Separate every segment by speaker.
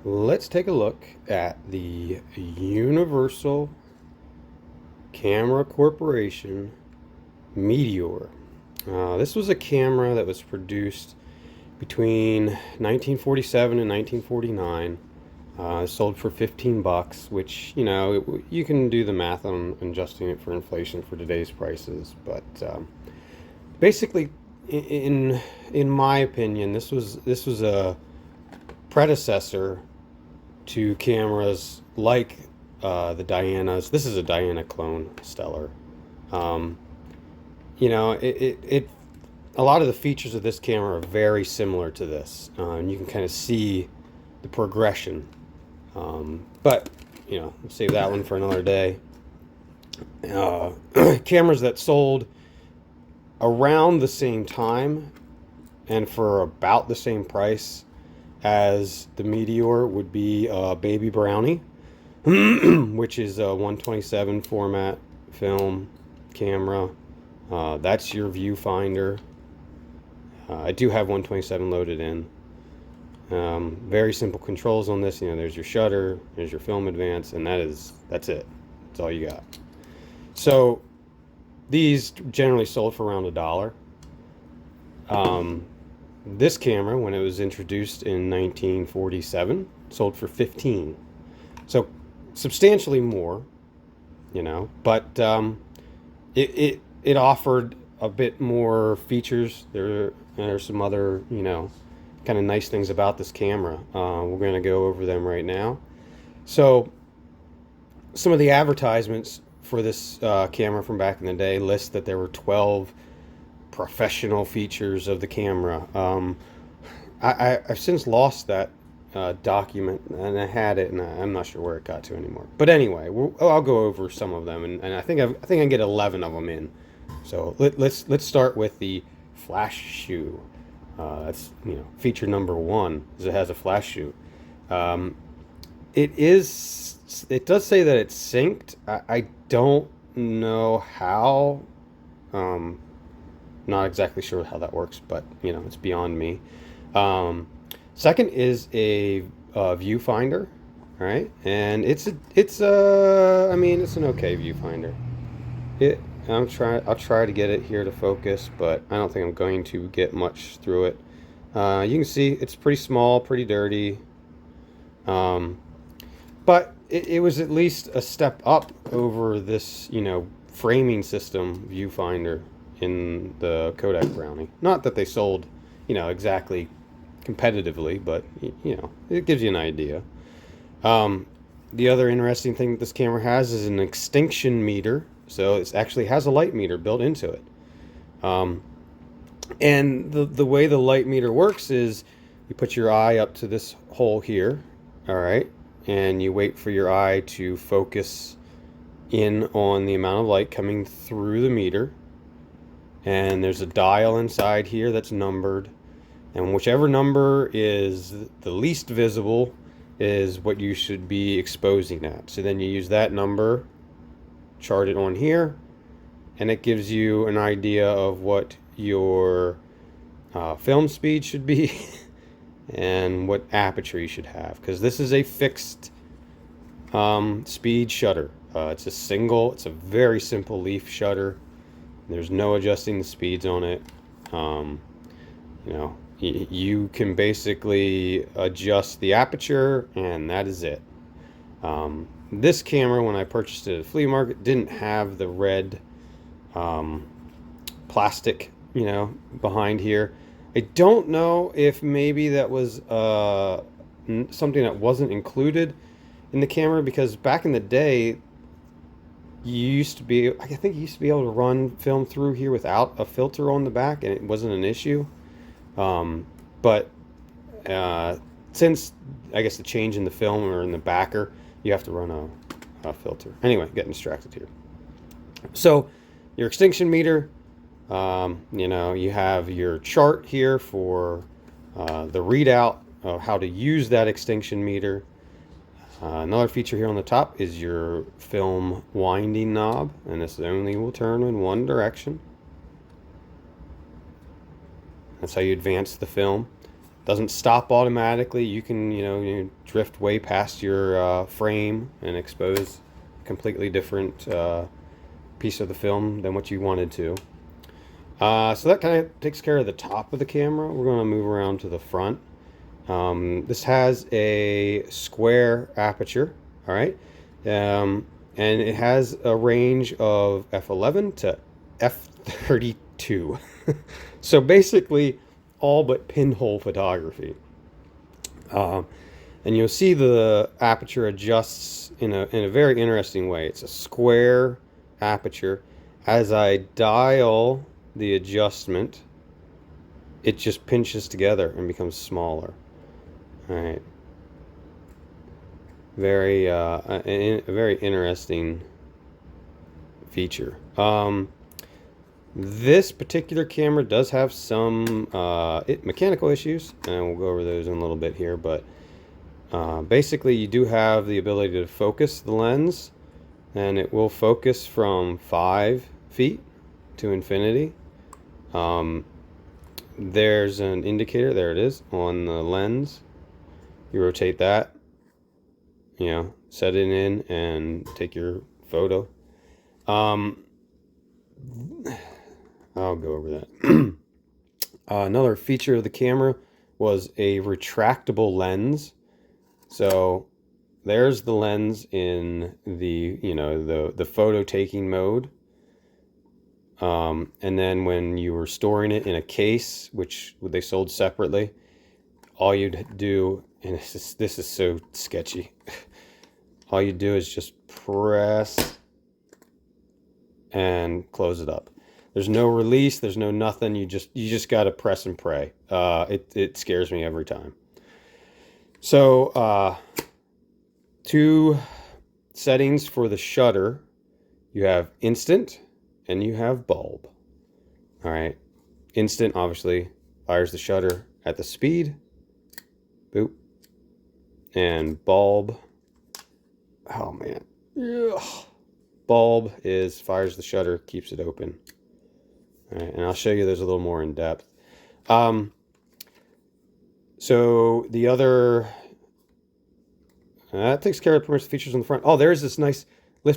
Speaker 1: Let's take a look at the Universal Camera Corporation Meteor. This was a camera that was produced between 1947 and 1949. Sold for 15 bucks, which, you can do the math on adjusting it for inflation for today's prices. But basically, in my opinion, this was a predecessor to cameras like the Diana's. This is a Diana clone Stellar. Um, it a lot of the features of this camera are very similar to this, and you can kind of see the progression. But save that one for another day. Uh, Cameras that sold around the same time and for about the same price as the Meteor would be Baby Brownie, which is a 127 format film camera. That's your viewfinder. I do have 127 loaded in. Very simple controls on this. There's your shutter, there's your film advance, and that's it. That's all you got. So these generally sold for around $1. This camera, when it was introduced in 1947, sold for 15. So substantially more, but it offered a bit more features. There are some other, kind of nice things about this camera. We're going to go over them right now. So some of the advertisements for this camera from back in the day list that there were 12 professional features of the camera. I've since lost that document, and I had it, and I'm not sure where it got to anymore. But anyway, I'll go over some of them, and I think I can get 11 of them in. So let's start with the flash shoe. That's feature number one, is it has a flash shoe. It does say that it's synced. I don't know how. Not exactly sure how that works, but it's beyond me. Second is a viewfinder, right? And it's an okay viewfinder. I'll try to get it here to focus, but I don't think I'm going to get much through it. You can see it's pretty small, pretty dirty. But it was at least a step up over this, framing system viewfinder in the Kodak Brownie. Not that they sold, exactly competitively, but it gives you an idea. The other interesting thing that this camera has is an extinction meter. So it actually has a light meter built into it. And the way the light meter works is you put your eye up to this hole here, all right, and you wait for your eye to focus in on the amount of light coming through the meter. And there's a dial inside here that's numbered, and whichever number is the least visible is what you should be exposing at. So then you use that number, chart it on here, and it gives you an idea of what your film speed should be and what aperture you should have, because this is a fixed speed shutter. It's a very simple leaf shutter. There's no adjusting the speeds on it. You can basically adjust the aperture, and that is it. This camera, when I purchased it at a flea market, didn't have the red plastic, behind here. I don't know if maybe that was something that wasn't included in the camera, because back in the day, I think you used to be able to run film through here without a filter on the back, and it wasn't an issue. But since, I guess, the change in the film or in the backer, you have to run a filter. Anyway, getting distracted here. So your extinction meter, you have your chart here for the readout of how to use that extinction meter. Another feature here on the top is your film winding knob, and this only will turn in one direction. That's how you advance the film. Doesn't stop automatically. You can, you drift way past your frame and expose a completely different piece of the film than what you wanted to. So that kind of takes care of the top of the camera. We're going to move around to the front. This has a square aperture, all right, and it has a range of f11 to f32. So basically, all but pinhole photography. And you'll see the aperture adjusts in a very interesting way. It's a square aperture. As I dial the adjustment, it just pinches together and becomes smaller. All right. Very, a very interesting feature. This particular camera does have some mechanical issues, and we'll go over those in a little bit here, but basically you do have the ability to focus the lens, and it will focus from 5 feet to infinity. There's an indicator, there it is, on the lens. You rotate that, set it in and take your photo. I'll go over that. Another feature of the camera was a retractable lens. So there's the lens in the, the photo taking mode. And then when you were storing it in a case, which they sold separately, all you'd do, and this is so sketchy, all you do is just press and close it up. There's no release, there's no nothing. You just got to press and pray. It scares me every time. So 2 settings for the shutter. You have instant and you have bulb. All right. Instant obviously fires the shutter at the speed. Boop. And bulb. Oh man. Ugh. Bulb fires the shutter, keeps it open. All right, and I'll show you those a little more in depth. So the other that takes care of pretty much the features on the front. Oh, there's this nice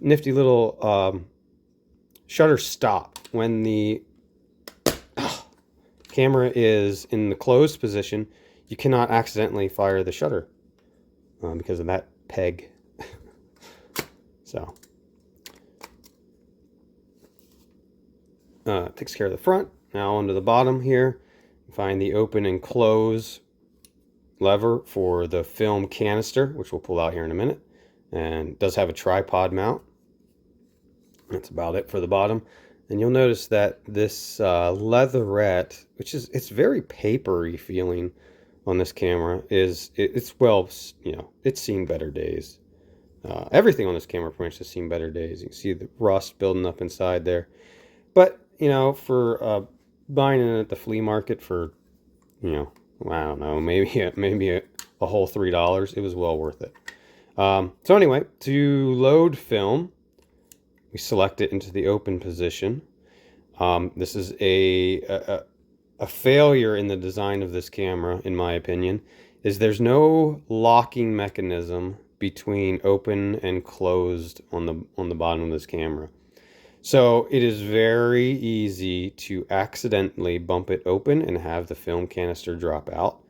Speaker 1: nifty little shutter stop when the camera is in the closed position. You cannot accidentally fire the shutter because of that peg. So takes care of the front. Now onto the bottom here, find the open and close lever for the film canister, which we'll pull out here in a minute, and it does have a tripod mount. That's about it for the bottom. And you'll notice that this leatherette, it's very papery feeling on this camera, it's seen better days. Everything on this camera pretty much has seen better days. You can see the rust building up inside there. But, for buying it at the flea market for, I don't know, maybe a whole $3, it was well worth it. So anyway, to load film, we select it into the open position. This is a failure in the design of this camera, in my opinion, is there's no locking mechanism between open and closed on the bottom of this camera. So it is very easy to accidentally bump it open and have the film canister drop out.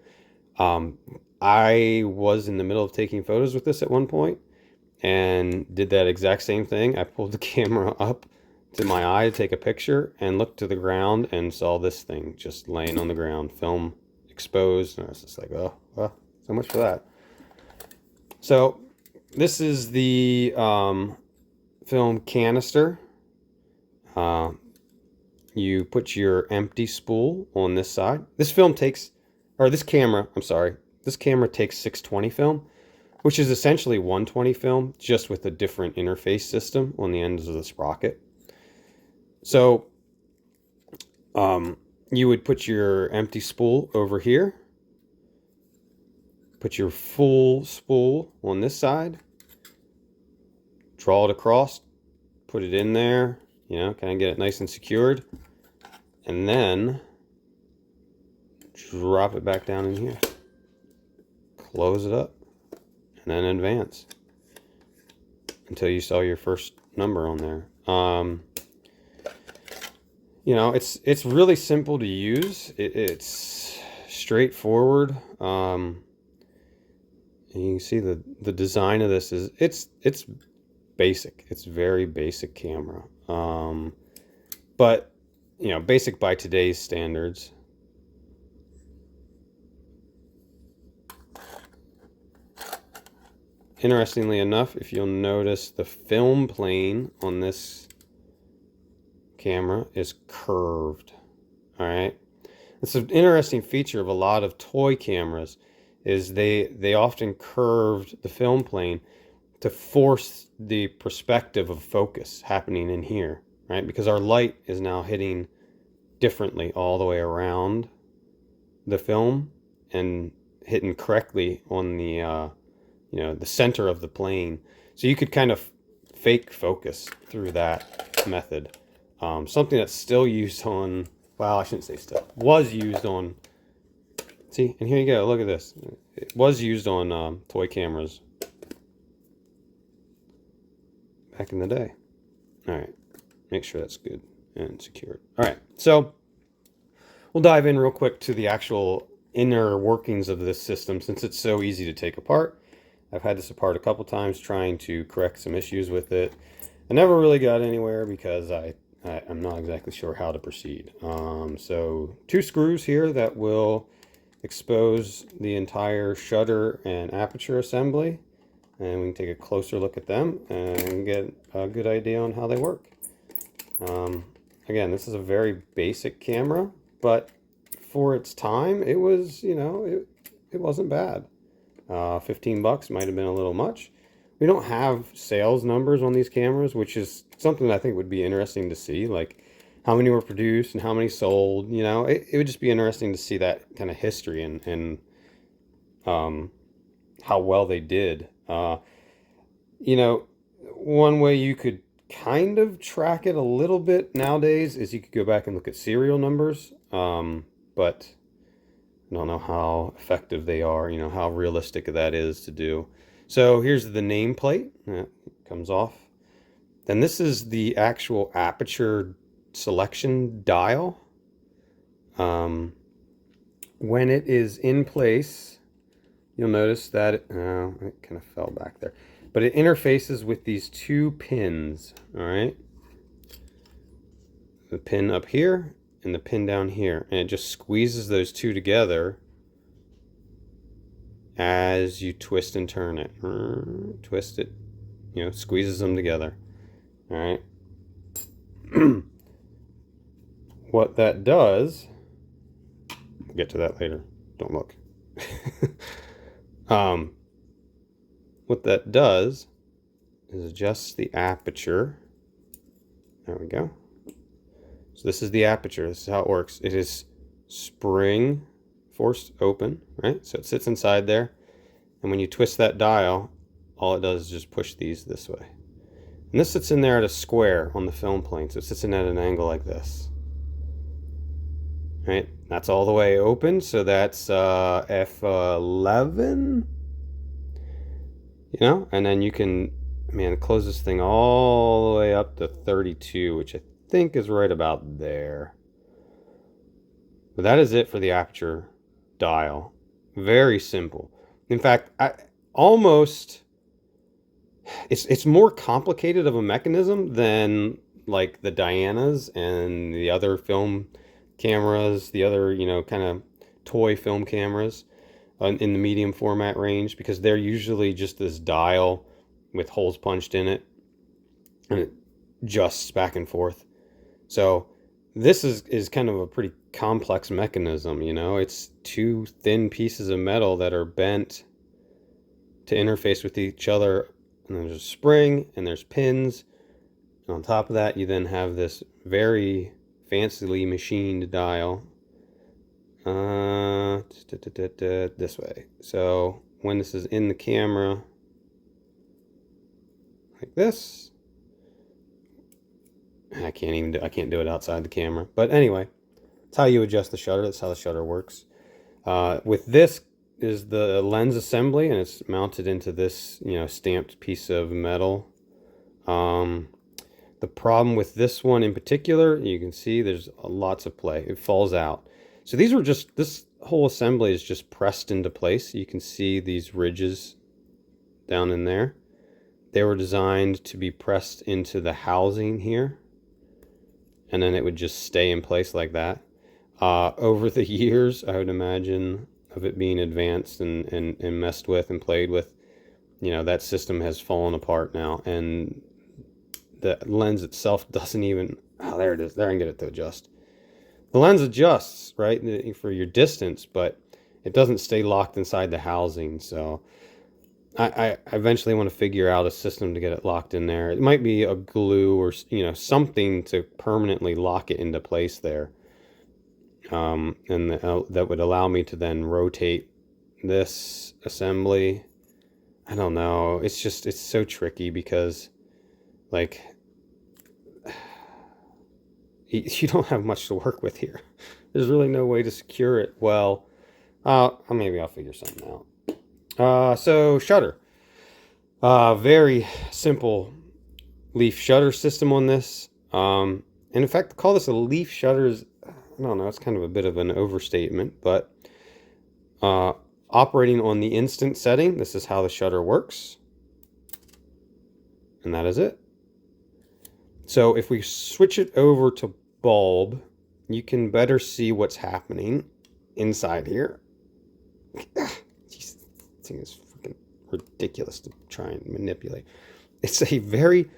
Speaker 1: I was in the middle of taking photos with this at one point and did that exact same thing. I pulled the camera up to my eye to take a picture and looked to the ground and saw this thing just laying on the ground, film exposed, and I was just like, oh, well, so much for that. So this is the film canister. You put your empty spool on this side. This camera takes 620 film, which is essentially 120 film, just with a different interface system on the ends of the sprocket. So you would put your empty spool over here, put your full spool on this side, draw it across, put it in there, kind of get it nice and secured, and then drop it back down in here, close it up, and then advance until you saw your first number on there. You know, it's really simple to use. It's straightforward. And you can see the design of this is it's basic. It's very basic camera. But you know, basic by today's standards. Interestingly enough, if you'll notice, the film plane on this camera is curved. All right, it's an interesting feature of a lot of toy cameras, is they often curved the film plane to force the perspective of focus happening in here, right? Because our light is now hitting differently all the way around the film and hitting correctly on the you know, the center of the plane. So you could kind of fake focus through that method. Something that's still used on, well, I shouldn't say still, was used on, see, and here you go, look at this. It was used on toy cameras back in the day. All right, make sure that's good and secured. All right, so we'll dive in real quick to the actual inner workings of this system, since it's so easy to take apart. I've had this apart a couple times trying to correct some issues with it. I never really got anywhere because I'm not exactly sure how to proceed. So 2 screws here that will expose the entire shutter and aperture assembly, and we can take a closer look at them and get a good idea on how they work. Again, this is a very basic camera, but for its time, it was, you know, it wasn't bad. $15 might have been a little much. We don't have sales numbers on these cameras, which is something that I think would be interesting to see, like how many were produced and how many sold. You know, it would just be interesting to see that kind of history and how well they did. You know, one way you could kind of track it a little bit nowadays is you could go back and look at serial numbers, but I don't know how effective they are, you know, how realistic that is to do. So here's the nameplate. It comes off. Then this is the actual aperture selection dial. When it is in place, you'll notice that it kind of fell back there. But it interfaces with these 2 pins, all right? The pin up here and the pin down here, and it just squeezes those 2 together as you twist and turn it. Twist it, you know, squeezes them together. All right. What that does, we'll get to that later. Don't look. What that does is adjust the aperture. There we go. So this is the aperture. This is how it works. It is spring forced open, right? So it sits inside there. And when you twist that dial, all it does is just push these this way. And this sits in there at a square on the film plane. So it sits in at an angle like this. Right? That's all the way open. So that's F11. You know? And then you can, man, close this thing all the way up to 32, which I think is right about there. But that is it for the aperture dial. Very simple. In fact, it's more complicated of a mechanism than like the Dianas and the other film cameras, the other, you know, kind of toy film cameras in the medium format range, because they're usually just this dial with holes punched in it and it adjusts back and forth. So this is kind of a pretty complex mechanism, you know. It's 2 thin pieces of metal that are bent to interface with each other, and there's a spring and there's pins, and on top of that you then have this very fancily machined dial this way. So when this is in the camera like this, I can't do it outside the camera. But anyway, that's how you adjust the shutter. That's how the shutter works. With this is the lens assembly, and it's mounted into this, stamped piece of metal. The problem with this one in particular, you can see there's lots of play. It falls out. So this whole assembly is just pressed into place. You can see these ridges down in there. They were designed to be pressed into the housing here, and then it would just stay in place like that. Over the years, I would imagine, of it being advanced and messed with and played with, that system has fallen apart now, and the lens itself doesn't even, oh, there it is, there I can get it to adjust. The lens adjusts, right, for your distance, but it doesn't stay locked inside the housing. So I eventually want to figure out a system to get it locked in there. It might be a glue or, something to permanently lock it into place there. And that would allow me to then rotate this assembly. I don't know. It's so tricky because, like, you don't have much to work with here. There's really no way to secure it well. Maybe I'll figure something out. So shutter. Very simple leaf shutter system on this. And in fact, to call this a leaf shutter is, I don't know, it's kind of a bit of an overstatement, but operating on the instant setting, this is how the shutter works. And that is it. So if we switch it over to bulb, you can better see what's happening inside here. Jeez, this thing is freaking ridiculous to try and manipulate. It's a very,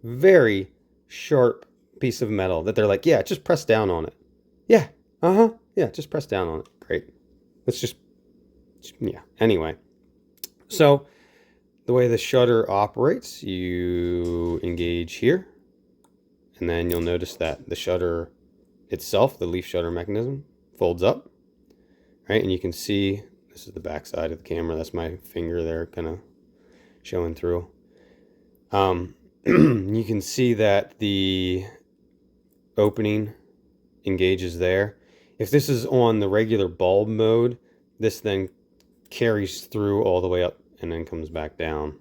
Speaker 1: very sharp piece of metal that they're like, yeah, just press down on it. Yeah, yeah, just press down on it. Great. Let's just, yeah. Anyway, so the way the shutter operates, you engage here, and then you'll notice that the shutter itself, the leaf shutter mechanism, folds up, right? And you can see, this is the back side of the camera. That's my finger there kind of showing through. You can see that the opening engages there. If this is on the regular bulb mode, this then carries through all the way up and then comes back down.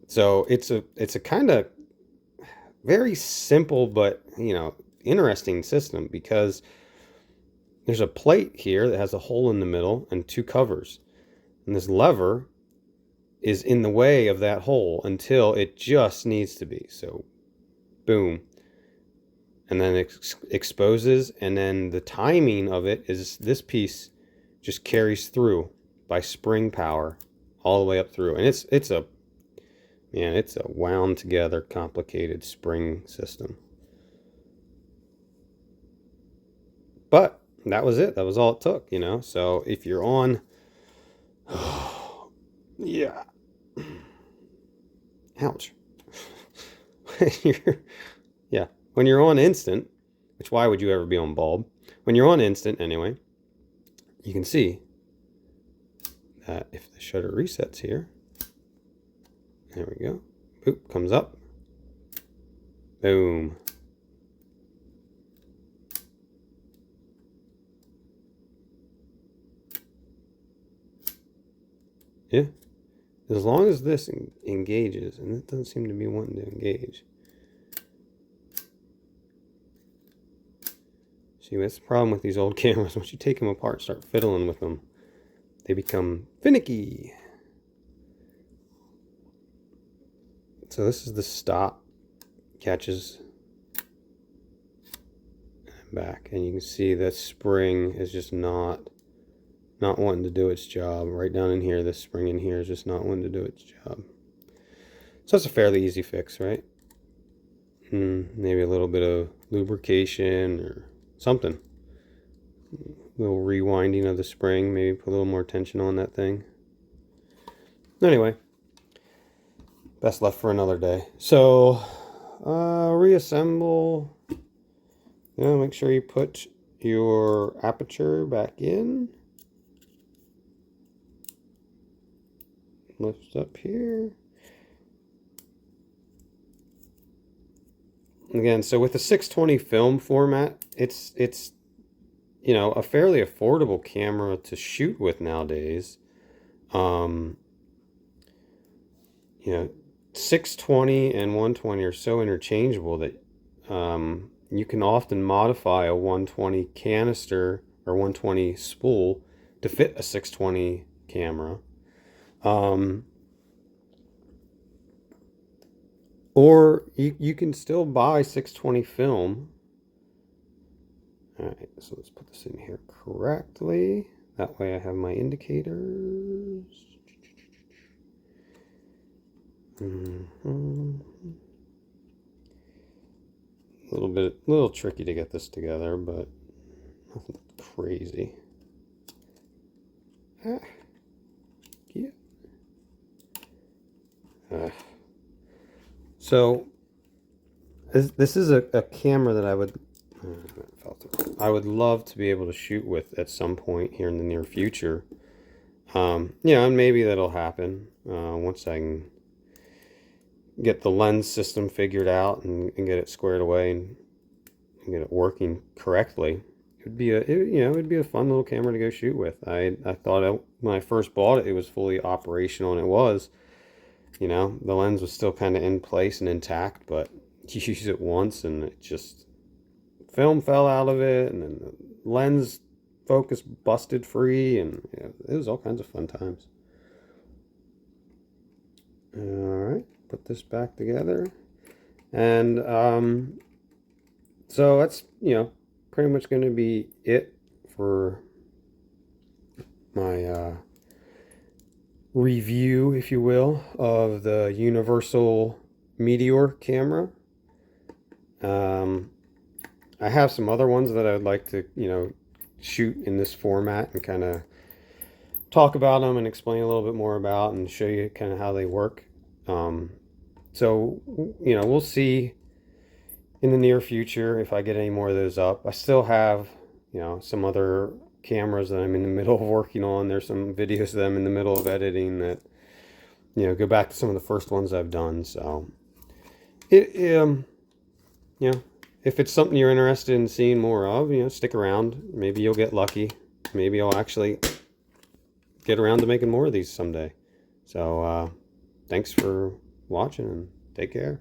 Speaker 1: So it's a kind of very simple but, interesting system, because there's a plate here that has a hole in the middle and two covers. And this lever is in the way of that hole until it just needs to be. So, boom. And then it exposes, and then the timing of it is this piece just carries through by spring power all the way up through. And it's a wound together, complicated spring system. But that was it. That was all it took, So if you're on, yeah, ouch. When you're on instant, which why would you ever be on bulb? When you're on instant anyway, you can see that if the shutter resets here, there we go, boop, comes up, boom. Yeah, as long as this engages, and it doesn't seem to be wanting to engage. See, that's the problem with these old cameras. Once you take them apart, start fiddling with them, they become finicky. So this is the stop, catches back, and you can see that spring is just not wanting to do its job. Right down in here, this spring in here is just not wanting to do its job. So it's a fairly easy fix, right? Maybe a little bit of lubrication or something. A little rewinding of the spring, maybe put a little more tension on that thing. Anyway, best left for another day. So, reassemble. Make sure you put your aperture back in. Lift up here. Again, so with the 620 film format, it's you know, a fairly affordable camera to shoot with nowadays. Um, you know, 620 and 120 are so interchangeable that you can often modify a 120 canister or 120 spool to fit a 620 camera. Or you can still buy 620 film. All right, so let's put this in here correctly. That way I have my indicators. A little tricky to get this together, but nothing crazy. Yeah. So this is a camera that I would love to be able to shoot with at some point here in the near future. Yeah, and maybe that'll happen once I can get the lens system figured out and get it squared away and get it working correctly. It'd be it'd be a fun little camera to go shoot with. I thought when I first bought it, it was fully operational, and it was. You know, the lens was still kind of in place and intact, but you use it once and it just film fell out of it, and then the lens focus busted free, and yeah, it was all kinds of fun times. All right, put this back together, and so that's pretty much going to be it for my review, if you will, of the Universal Meteor camera. I have some other ones that I would like to, shoot in this format and kind of talk about them and explain a little bit more about and show you kind of how they work. So, we'll see in the near future if I get any more of those up. I still have, some other cameras that I'm in the middle of working on. There's some videos that I'm in the middle of editing that, go back to some of the first ones I've done. So, if it's something you're interested in seeing more of, stick around. Maybe you'll get lucky. Maybe I'll actually get around to making more of these someday. So, thanks for watching and take care.